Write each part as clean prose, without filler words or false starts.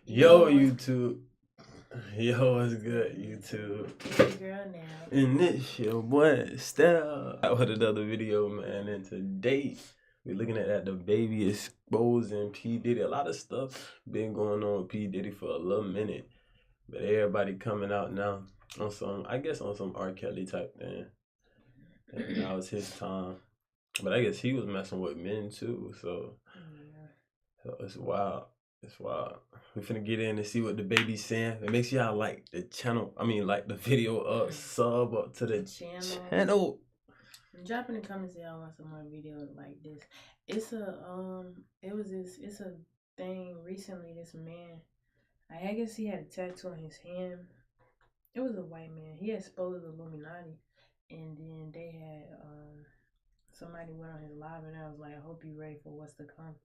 Yo, YouTube. Yo, what's good, YouTube? Girl now. And this your boy Stella out with another video, man. And today we're looking at Dababy exposing Pdiddy. A lot of stuff been going on with Pdiddy for a little minute, but everybody coming out now on some, I guess, on some R. Kelly type thing. And now it's his time. But I guess he was messing with men too, so it's wild. It's wild. We finna get in and see what Dababy's saying. And make sure y'all like the channel. I mean, like the video up, sub up to the channel. Drop in the comments if y'all want some more videos like this. It's a thing recently. This man, I guess he had a tattoo on his hand. It was a white man. He exposed the Illuminati, and then they had somebody went on his live and I was like, I hope you're ready for what's to come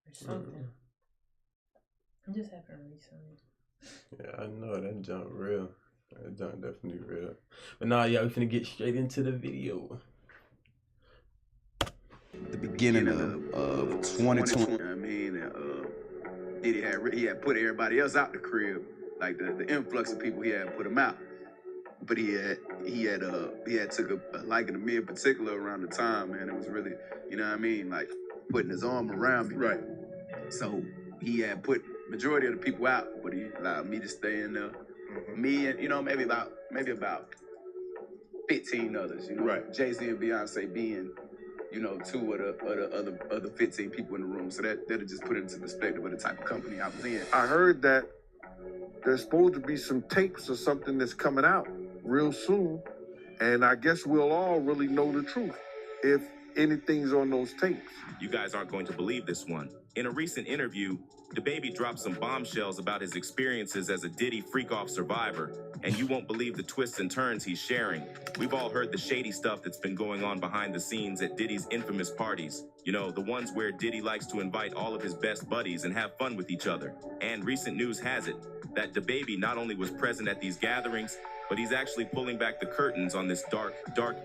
or something. It just happened recently. Yeah, I know that junk real. That junk definitely real. But nah, yeah, we finna get straight into the video. The beginning of 2020. I mean, Diddy had put everybody else out the crib, like the influx of people he had put them out. But he had took a liking to me in particular around the time, man. It was really, you know what I mean, like putting his arm around me. Right. So he had put majority of the people out, but he allowed me to stay in there. Me and maybe about 15 others. Right. Jay-Z and Beyonce being, two of the other 15 people in the room. So that'll just put it into perspective of the type of company I was in. I heard that there's supposed to be some tapes or something that's coming out real soon, and I guess we'll all really know the truth if anything's on those tapes. You guys aren't going to believe this one. In a recent interview, Dababy dropped some bombshells about his experiences as a Diddy freak-off survivor, and you won't believe the twists and turns he's sharing. We've all heard the shady stuff that's been going on behind the scenes at Diddy's infamous parties. You know, the ones where Diddy likes to invite all of his best buddies and have fun with each other. And recent news has it that Dababy not only was present at these gatherings, but he's actually pulling back the curtains on this dark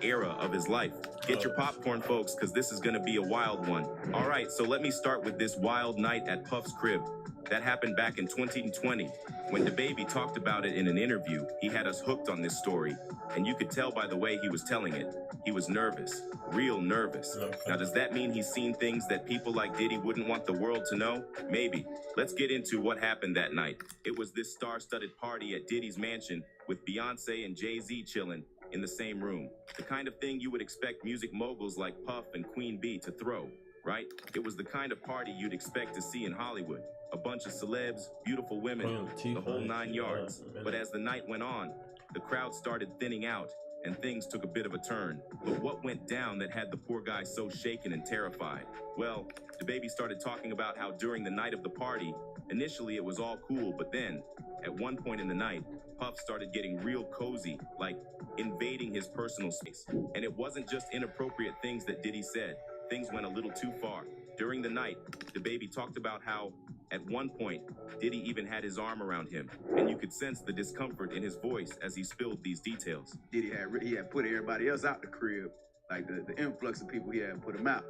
era of his life. Get your popcorn, folks, because this is going to be a wild one. All right, so let me start with this wild night at Puff's crib. That happened back in 2020. When Dababy talked about it in an interview, he had us hooked on this story. And you could tell by the way he was telling it, he was nervous, real nervous. Now, does that mean he's seen things that people like Diddy wouldn't want the world to know? Maybe. Let's get into what happened that night. It was this star-studded party at Diddy's mansion with Beyonce and Jay-Z chilling in the same room. The kind of thing you would expect music moguls like Puff and Queen Bee to throw, right? It was the kind of party you'd expect to see in Hollywood. A bunch of celebs, beautiful women, the whole 9 yards. But as the night went on, the crowd started thinning out and things took a bit of a turn. But what went down that had the poor guy so shaken and terrified? Well, Dababy started talking about how during the night of the party, initially it was all cool, but then, at one point in the night, Puff started getting real cozy, like invading his personal space. And it wasn't just inappropriate things that Diddy said. Things went a little too far. During the night, Dababy talked about how, at one point, Diddy even had his arm around him, and you could sense the discomfort in his voice as he spilled these details. Diddy had put everybody else out the crib, like the influx of people he had put them out.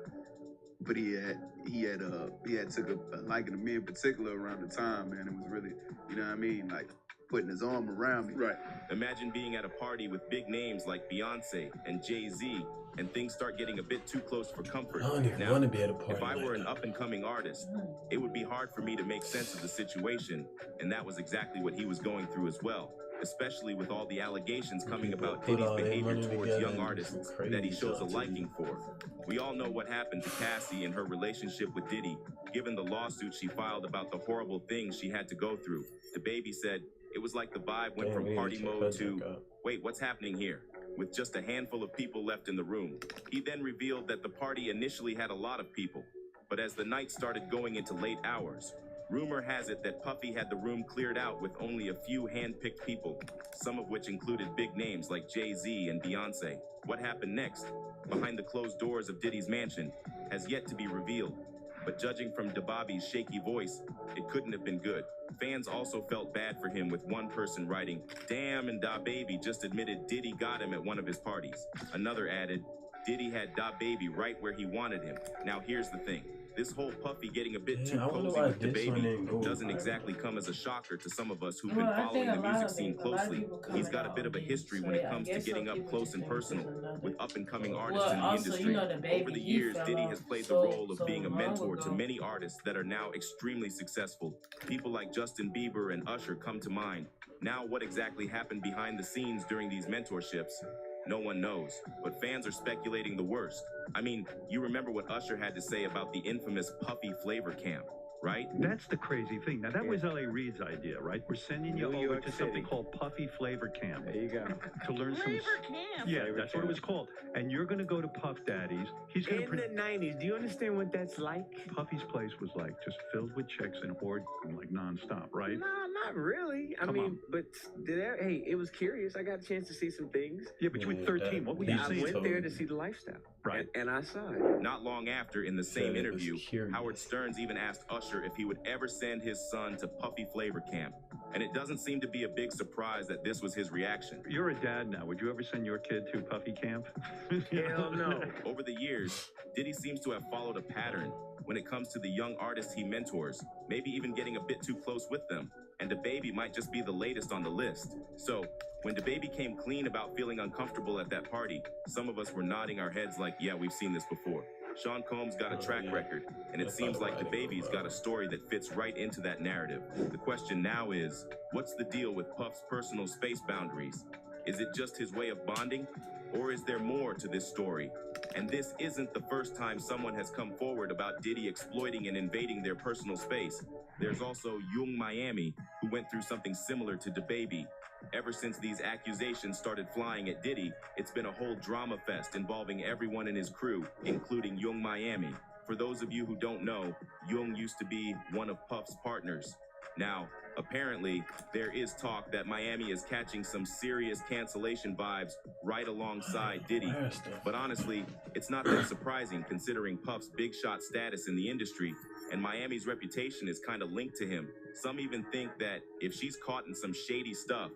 But he had took a liking to me in particular around the time, man. It was really, you know what I mean, like putting his arm around me. Right. Imagine being at a party with big names like Beyonce and Jay-Z, and things start getting a bit too close for comfort. I don't even want to be at a party. If I were like an up-and-coming artist, it would be hard for me to make sense of the situation, and that was exactly what he was going through as well, especially with all the allegations coming about Diddy's behavior towards young artists that he shows a liking for. We all know what happened to Cassie and her relationship with Diddy, given the lawsuit she filed about the horrible things she had to go through. Dababy said, it was like the vibe went from party mode to, wait, what's happening here? With just a handful of people left in the room. He then revealed that the party initially had a lot of people, but as the night started going into late hours, rumor has it that Puffy had the room cleared out with only a few hand-picked people, some of which included big names like Jay-Z and Beyonce. What happened next, behind the closed doors of Diddy's mansion, has yet to be revealed. But judging from Dababy's shaky voice, it couldn't have been good. Fans also felt bad for him, with one person writing, "Damn, and Dababy just admitted Diddy got him at one of his parties." Another added, "Diddy had Dababy right where he wanted him." Now here's the thing. This whole Puffy getting a bit too I wonder cozy why with this one DaBaby didn't go doesn't viral. exactly come as a shocker to some of us who've been Well, I following think the a lot music of scene it, a lot of closely. people He's coming got a out bit of a on history this, when so it I comes to guess some getting up people close just and think this is personal another. with up-and-coming artists Well, in the also, industry. you know, DaBaby, Over the he years, fell Diddy off has played the so role of being a long mentor to ago. many artists that are now extremely successful. People like Justin Bieber and Usher come to mind. Now, what exactly happened behind the scenes during these mentorships? No one knows, but fans are speculating the worst. I mean, you remember what Usher had to say about the infamous Puffy flavor camp, right? That's the crazy thing. Now, that was L.A. Reid's idea, right? We're sending you over to something called Puffy Flavor Camp. There you go. To learn some... Camp. Yeah, that's what it was called. And you're going to go to Puff Daddy's. He's going In the 90s, do you understand what that's like? Puffy's place was like just filled with chicks and orgies like nonstop, right? No, not really. I Come mean, on. but hey, it was curious. I got a chance to see some things. Yeah, but you were 13. What were you I seeing? went there to see the lifestyle. Right. And I saw it. Not long after, in the same Said it was interview, curious. Howard Stearns even asked Usher if he would ever send his son to Puffy Flavor Camp. And it doesn't seem to be a big surprise that this was his reaction. You're a dad now. Would you ever send your kid to Puffy Camp? Hell no. Over the years, Diddy seems to have followed a pattern when it comes to the young artists he mentors, maybe even getting a bit too close with them. And DaBaby might just be the latest on the list. So, when DaBaby came clean about feeling uncomfortable at that party, some of us were nodding our heads like, yeah, we've seen this before. Sean Combs got a track record, and it seems like DaBaby's got a story that fits right into that narrative. The question now is, what's the deal with Puff's personal space boundaries? Is it just his way of bonding, or is there more to this story? And this isn't the first time someone has come forward about Diddy exploiting and invading their personal space. There's also Yung Miami, who went through something similar to DaBaby. Ever since these accusations started flying at Diddy, it's been a whole drama fest involving everyone in his crew, including Yung Miami. For those of you who don't know, Yung used to be one of Puff's partners. Now, apparently, there is talk that Miami is catching some serious cancellation vibes right alongside Diddy. But honestly, it's not that surprising considering Puff's big shot status in the industry, and Miami's reputation is kind of linked to him. Some even think that if she's caught in some shady stuff,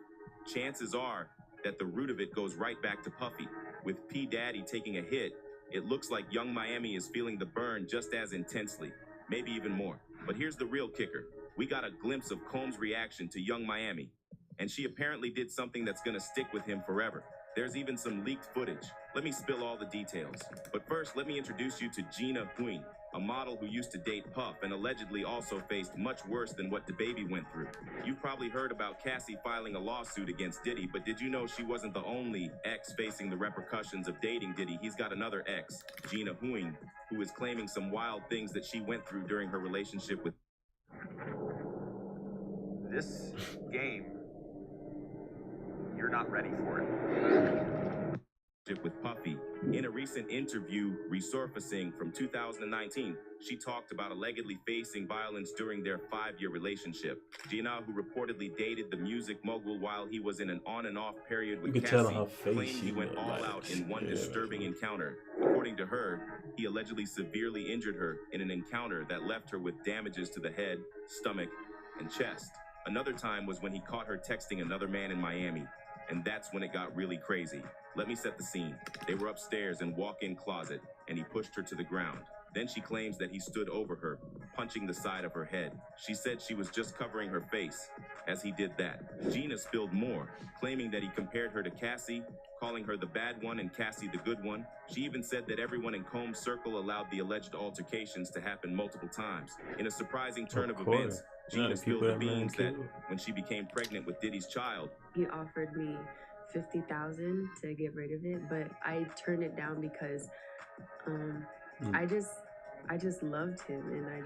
chances are that the root of it goes right back to Puffy. With Pdiddy taking a hit, it looks like young Miami is feeling the burn just as intensely, maybe even more. But here's the real kicker. We got a glimpse of Combs' reaction to young Miami, and she apparently did something that's gonna stick with him forever. There's even some leaked footage. Let me spill all the details. But first, let me introduce you to Gina Huang, a model who used to date Puff and allegedly also faced much worse than what DaBaby went through. You've probably heard about Cassie filing a lawsuit against Diddy, but did you know she wasn't the only ex facing the repercussions of dating Diddy? He's got another ex, Gina Huang, who is claiming some wild things that she went through during her relationship with this game, you're not ready for it. with Puffy. In a recent interview resurfacing from 2019, she talked about allegedly facing violence during their 5-year relationship. Gina, who reportedly dated the music mogul while he was in an on and off period with Cassie, claimed he went all out in one disturbing encounter. According to her, he allegedly severely injured her in an encounter that left her with damages to the head, stomach, and chest. Another time was when he caught her texting another man in Miami, and that's when it got really crazy. Let me set the scene. They were upstairs in walk-in closet, and he pushed her to the ground. Then she claims that he stood over her, punching the side of her head. She said she was just covering her face as he did that. Gina spilled more, claiming that he compared her to Cassie, calling her the bad one and Cassie the good one. She even said that everyone in Combs' circle allowed the alleged altercations to happen multiple times. In a surprising turn of events, Gina spilled the beans that when she became pregnant with Diddy's child, he offered me $50,000 to get rid of it, but I turned it down because I just loved him, and I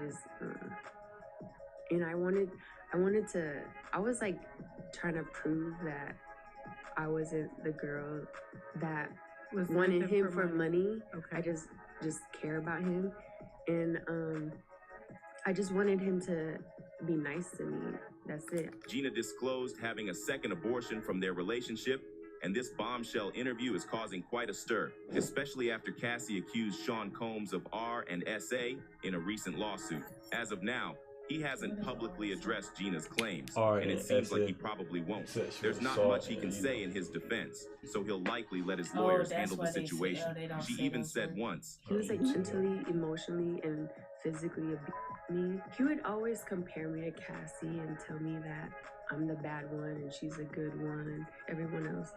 was like trying to prove that I wasn't the girl that wanted him for money. Okay. I just care about him, and I just wanted him to be nice to me. That's it. Gina disclosed having a second abortion from their relationship, and this bombshell interview is causing quite a stir, especially after Cassie accused Sean Combs of R and SA in a recent lawsuit. As of now, he hasn't publicly addressed Gina's claims, and it seems like he probably won't. There's not much he can say in his defense, so he'll likely let his lawyers handle the situation. She even said once, he was like mentally, emotionally, and physically abuse me. He would always compare me to Cassie and tell me that I'm the bad one and she's a good one. Everyone else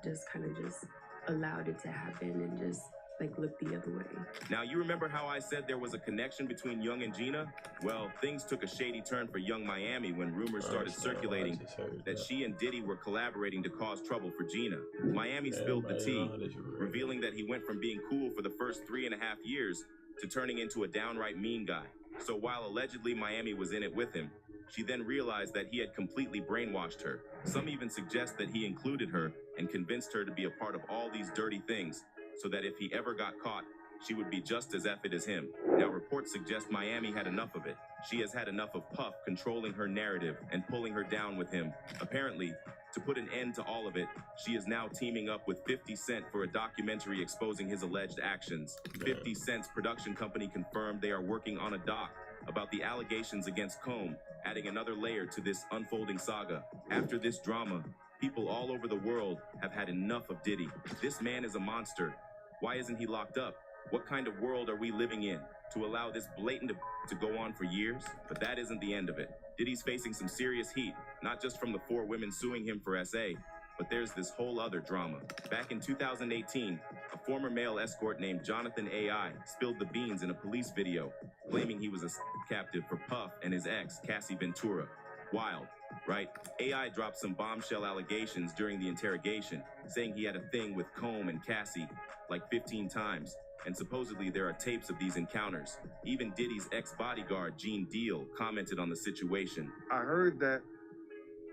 just kind of just allowed it to happen and just like look the other way. Now, you remember how I said there was a connection between Young and Gina? Well, things took a shady turn for Young Miami when rumors started circulating that she and Diddy were collaborating to cause trouble for Gina. Miami spilled the tea, revealing that he went from being cool for the first 3.5 years to turning into a downright mean guy. So while allegedly Miami was in it with him, she then realized that he had completely brainwashed her. Some even suggest that he included her and convinced her to be a part of all these dirty things, so that if he ever got caught, she would be just as effed as him. Now, reports suggest Miami had enough of it. She has had enough of Puff controlling her narrative and pulling her down with him. Apparently, to put an end to all of it, she is now teaming up with 50 Cent for a documentary exposing his alleged actions. 50 Cent's production company confirmed they are working on a doc about the allegations against Comb, adding another layer to this unfolding saga. After this drama, people all over the world have had enough of Diddy. This man is a monster. Why isn't he locked up? What kind of world are we living in to allow this blatant to go on for years? But that isn't the end of it. Diddy's facing some serious heat, not just from the 4 women suing him for SA, but there's this whole other drama. Back in 2018, a former male escort named Jonathan AI spilled the beans in a police video, claiming he was a captive for Puff and his ex, Cassie Ventura. Wild, right? AI dropped some bombshell allegations during the interrogation, saying he had a thing with Comb and Cassie like 15 times, and supposedly there are tapes of these encounters. Even Diddy's ex-bodyguard, Gene Deal, commented on the situation. I heard that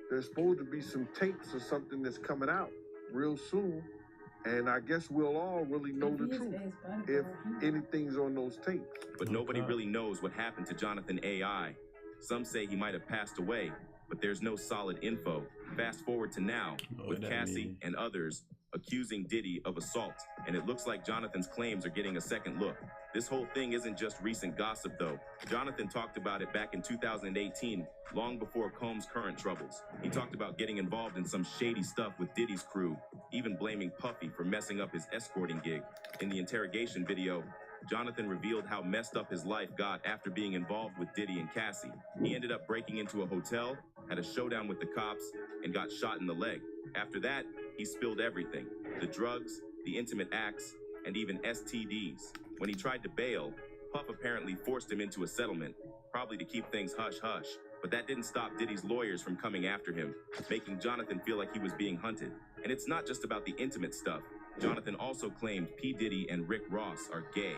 there's supposed to be some tapes or something that's coming out real soon, and I guess we'll all really know the truth if anything's on those tapes. But nobody really knows what happened to Jonathan AI. Some say he might have passed away, but there's no solid info. Fast forward to now, with Cassie and others accusing Diddy of assault, and it looks like Jonathan's claims are getting a second look. This whole thing isn't just recent gossip, though. Jonathan talked about it back in 2018, long before Combs' current troubles. He talked about getting involved in some shady stuff with Diddy's crew, even blaming Puffy for messing up his escorting gig. In the interrogation video, Jonathan revealed how messed up his life got after being involved with Diddy and Cassie. He ended up breaking into a hotel, had a showdown with the cops, and got shot in the leg. After that, he spilled everything: the drugs, the intimate acts, and even STDs. When he tried to bail, Puff apparently forced him into a settlement, probably to keep things hush-hush. But that didn't stop Diddy's lawyers from coming after him, making Jonathan feel like he was being hunted. And it's not just about the intimate stuff. Jonathan also claimed Pdiddy and Rick Ross are gay.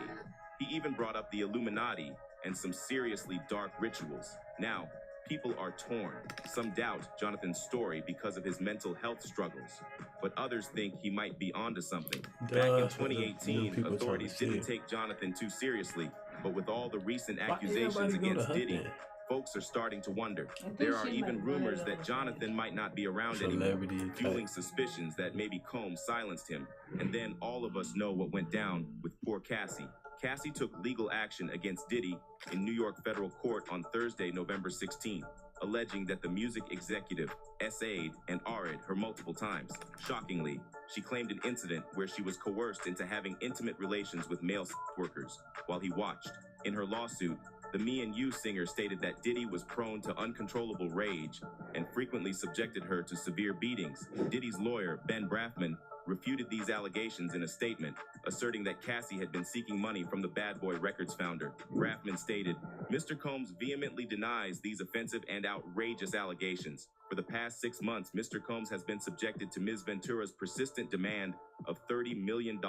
He even brought up the Illuminati and some seriously dark rituals. Now, people are torn. Some doubt Jonathan's story because of his mental health struggles, but others think he might be onto something. Back in 2018, authorities didn't take Jonathan too seriously, but with all the recent accusations against Diddy, folks are starting to wonder. There are even rumors that Jonathan might not be around anymore, fueling suspicions that maybe Combs silenced him. And then all of us know what went down with poor Cassie. Cassie took legal action against Diddy in New York federal court on Thursday, November 16th, alleging that the music executive SA'd and RA'd her multiple times. Shockingly, she claimed an incident where she was coerced into having intimate relations with male workers while he watched. In her lawsuit, the Me and You singer stated that Diddy was prone to uncontrollable rage and frequently subjected her to severe beatings. Diddy's lawyer, Ben Braffman, refuted these allegations in a statement, asserting that Cassie had been seeking money from the Bad Boy Records founder. Braffman stated, "Mr. Combs vehemently denies these offensive and outrageous allegations. For the past 6 months, Mr. Combs has been subjected to Ms. Ventura's persistent demand of $30 million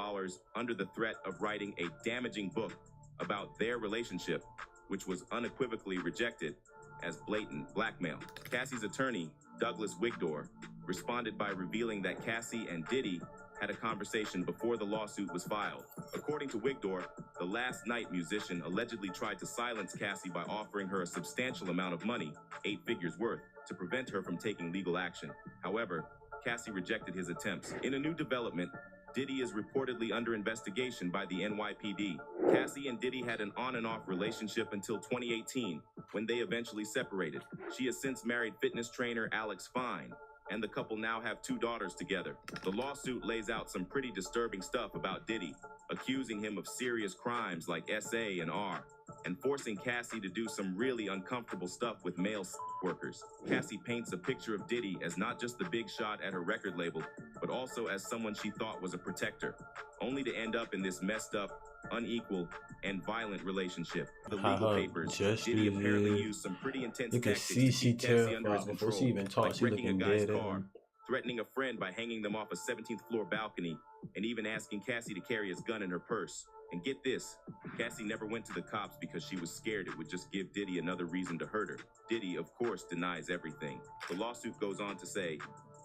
under the threat of writing a damaging book about their relationship, which was unequivocally rejected as blatant blackmail." Cassie's attorney, Douglas Wigdor, responded by revealing that Cassie and Diddy had a conversation before the lawsuit was filed. According to Wigdor, the Last Night musician allegedly tried to silence Cassie by offering her a substantial amount of money, 8 figures worth, to prevent her from taking legal action. However, Cassie rejected his attempts. In a new development, Diddy is reportedly under investigation by the NYPD. Cassie and Diddy had an on and off relationship until 2018, when they eventually separated. She has since married fitness trainer Alex Fine, and the couple now have 2 daughters together. The lawsuit lays out some pretty disturbing stuff about Diddy, accusing him of serious crimes like SA and R, and forcing Cassie to do some really uncomfortable stuff with male workers. Cassie paints a picture of Diddy as not just the big shot at her record label, but also as someone she thought was a protector, only to end up in this messed up, unequal, and violent relationship. The legal papers, Diddy apparently used some pretty intense tactics to keep Cassie under his control, like wrecking a guy's car, threatening a friend by hanging them off a 17th floor balcony, and even asking Cassie to carry his gun in her purse. And get this, Cassie never went to the cops because she was scared it would just give Diddy another reason to hurt her. Diddy, of course, denies everything. The lawsuit goes on to say,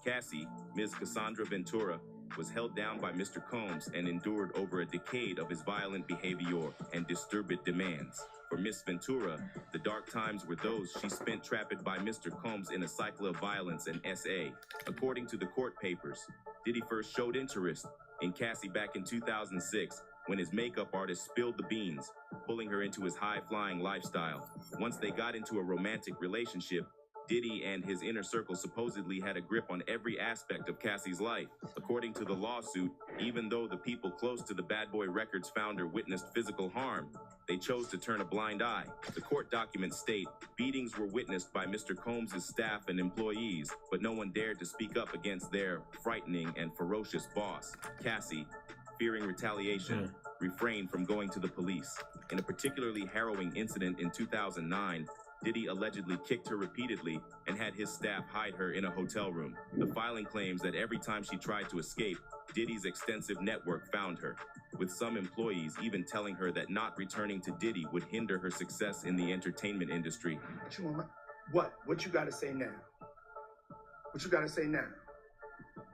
Cassie, Ms. Cassandra Ventura, was held down by Mr. Combs and endured over a decade of his violent behavior and disturbed demands. For Miss Ventura, the dark times were those she spent trapped by Mr. Combs in a cycle of violence and SA. According to the court papers, Diddy first showed interest in Cassie back in 2006 when his makeup artist spilled the beans, pulling her into his high-flying lifestyle. Once they got into a romantic relationship, Diddy and his inner circle supposedly had a grip on every aspect of Cassie's life. According to the lawsuit, even though the people close to the Bad Boy Records founder witnessed physical harm, they chose to turn a blind eye. The court documents state beatings were witnessed by Mr. Combs' staff and employees, but no one dared to speak up against their frightening and ferocious boss. Cassie, fearing retaliation, refrained from going to the police. In a particularly harrowing incident in 2009, Diddy allegedly kicked her repeatedly and had his staff hide her in a hotel room. The filing claims that every time she tried to escape, Diddy's extensive network found her, with some employees even telling her that not returning to Diddy would hinder her success in the entertainment industry. What? What you gotta say now? What you gotta say now?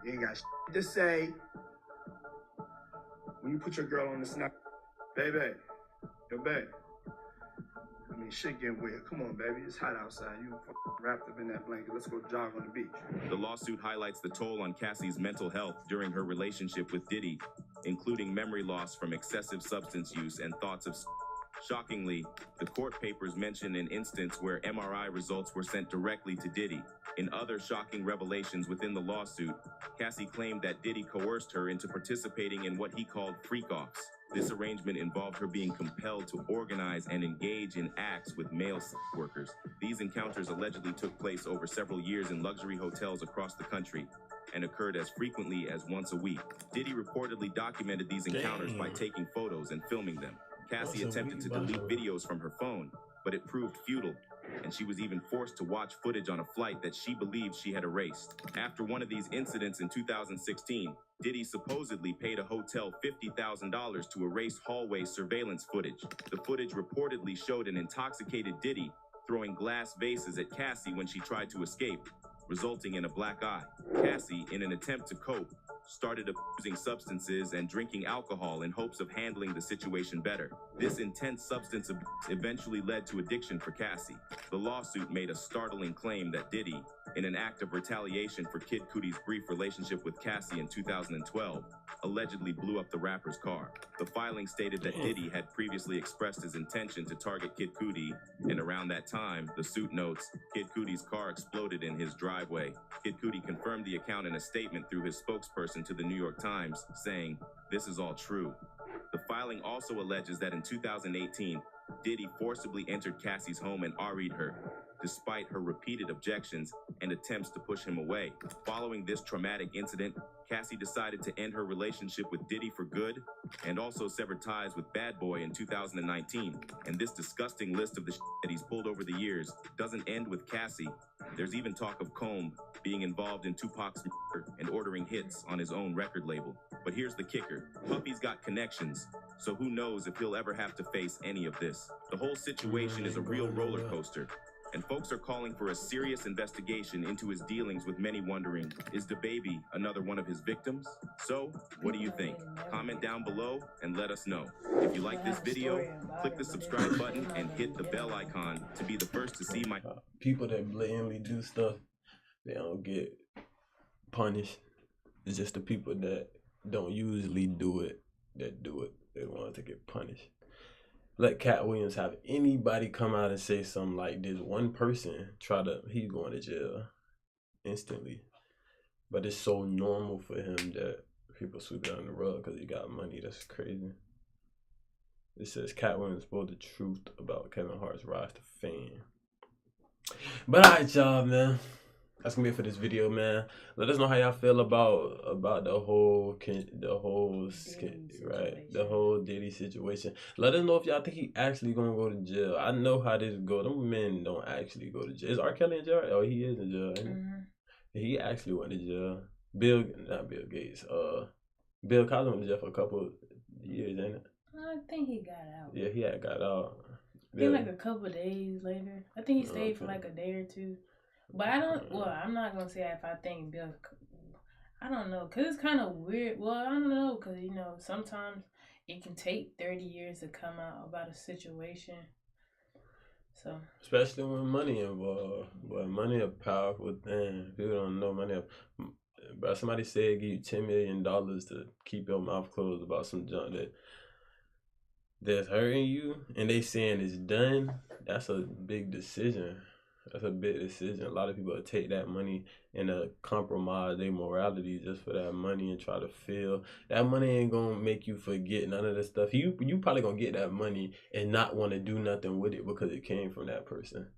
You ain't got shit to say. When you put your girl on the snap, baby, yo, babe. I mean, shit getting weird. Come on, baby. It's hot outside. You wrapped up in that blanket. Let's go jog on the beach. The lawsuit highlights the toll on Cassie's mental health during her relationship with Diddy, including memory loss from excessive substance use and thoughts of... Shockingly, the court papers mention an instance where MRI results were sent directly to Diddy. In other shocking revelations within the lawsuit, Cassie claimed that Diddy coerced her into participating in what he called freak-offs. This arrangement involved her being compelled to organize and engage in acts with male sex workers. These encounters allegedly took place over several years in luxury hotels across the country and occurred as frequently as once a week. Diddy reportedly documented these encounters by taking photos and filming them. Cassie attempted to delete videos from her phone, but it proved futile, and she was even forced to watch footage on a flight that she believed she had erased. After one of these incidents in 2016, Diddy supposedly paid a hotel $50,000 to erase hallway surveillance footage. The footage reportedly showed an intoxicated Diddy throwing glass vases at Cassie when she tried to escape, resulting in a black eye. Cassie, in an attempt to cope, started abusing substances and drinking alcohol in hopes of handling the situation better. This intense substance abuse eventually led to addiction for Cassie. The lawsuit made a startling claim that Diddy, in an act of retaliation for Kid Cudi's brief relationship with Cassie in 2012, allegedly blew up the rapper's car. The filing stated that Diddy had previously expressed his intention to target Kid Cudi, and around that time, the suit notes, Kid Cudi's car exploded in his driveway. Kid Cudi confirmed the account in a statement through his spokesperson to the New York Times, saying, "This is all true." The filing also alleges that in 2018, Diddy forcibly entered Cassie's home and RE'd her, despite her repeated objections and attempts to push him away. Following this traumatic incident, Cassie decided to end her relationship with Diddy for good and also severed ties with Bad Boy in 2019. And this disgusting list of the that he's pulled over the years doesn't end with Cassie. There's even talk of Combs being involved in Tupac's murder and ordering hits on his own record label. But here's the kicker. Puffy's got connections, so who knows if he'll ever have to face any of this. The whole situation is a real roller coaster, and folks are calling for a serious investigation into his dealings, with many wondering, is Dababy another one of his victims? So, what do you think? Comment down below and let us know. If you like this video, click the subscribe button and hit the bell icon to be the first to see my... People that blatantly do stuff, they don't get punished. It's just the people that don't usually do it that do it. They want to get punished. Let Cat Williams have anybody come out and say something like this. One person he's going to jail instantly. But it's so normal for him that people sweep it under the rug because he got money. That's crazy. It says Cat Williams spoiled the truth about Kevin Hart's rise to fame. But alright, y'all, man. That's gonna be it for this video, man. Let us know how y'all feel about the whole Diddy situation. Let us know if y'all think he actually gonna go to jail. I know how this go. Them men don't actually go to jail. Is R. Kelly in jail? Oh, he is in jail. He actually went to jail. Bill Cosby went to jail for a couple of years, ain't it? I think he got out. Yeah, he had got out. I think like a couple of days later. I think he stayed for like a day or two. But I don't, well, I'm not going to say if I think Bill, I don't know, because it's kind of weird. Well, I don't know, because, you know, sometimes it can take 30 years to come out about a situation. So. Especially when money involved. But money a powerful thing. People don't know money. But somebody said give you $10 million to keep your mouth closed about some junk that's hurting you, and they saying it's done. That's a big decision. That's a big decision. A lot of people take that money and compromise their morality just for that money and try to feel. That money ain't gonna make you forget none of the stuff. You probably gonna get that money and not want to do nothing with it because it came from that person.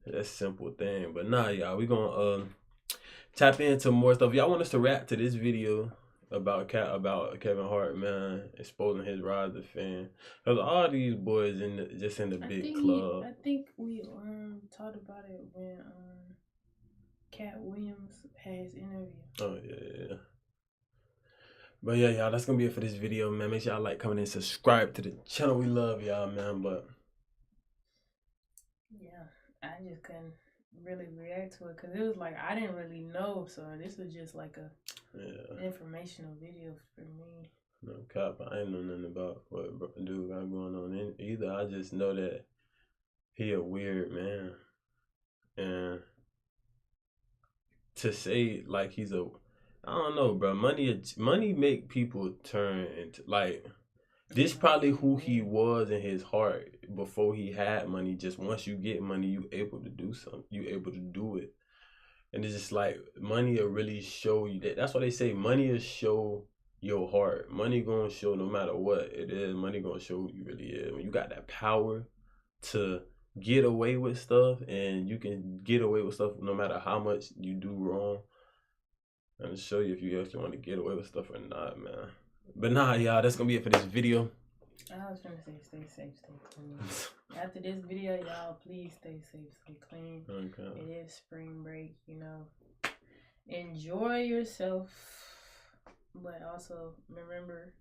That's a simple thing. But nah, y'all, we gonna tap into more stuff. Y'all want us to react to this video about Kevin Hart, man, exposing his rise to fame. Cause all these boys in the big club. I think we talked about it when Cat Williams had his interview. Oh yeah. But yeah, y'all, that's gonna be it for this video, man. Make sure y'all like, comment, and subscribe to the channel. We love y'all, man. But yeah, I just couldn't really react to it because it was like I didn't really know, so this was just like a informational video for me. No cap, I ain't know nothing about what dude got going on either. I just know that he a weird man, and to say like he's a, I don't know, bro. Money make people turn into like. This probably who he was in his heart before he had money. Just once you get money, you able to do something. You able to do it. And it's just like money will really show you that. That's why they say money will show your heart. Money gonna show no matter what it is. Money gonna show who you really is. When you got that power to get away with stuff, and you can get away with stuff no matter how much you do wrong. And show you if you actually want to get away with stuff or not, man. But nah, y'all, that's gonna be it for this video. I was trying to say stay safe, stay clean. After this video, y'all, please stay safe, stay clean. Okay. It is spring break, you know. Enjoy yourself, but also remember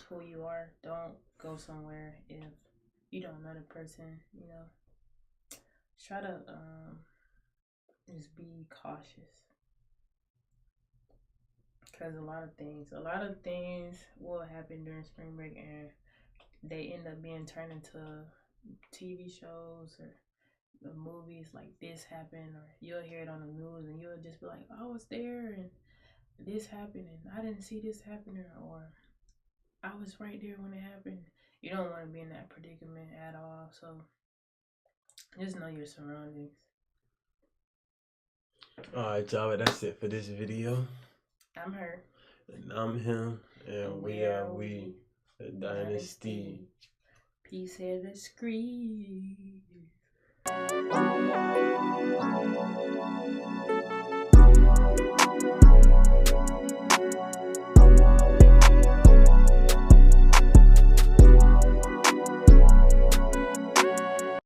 who you are. Don't go somewhere if you don't know the person, you know. Try to just be cautious. Because a lot of things will happen during spring break, and they end up being turned into TV shows or the movies. Like this happened, or you'll hear it on the news and you'll just be like, I was there and this happened and I didn't see this happening, or I was right there when it happened. You don't want to be in that predicament at all, so just know your surroundings. Alright, y'all, that's it for this video. I'm her. And I'm him. And we are we, the Dynasty. Peace here the screen.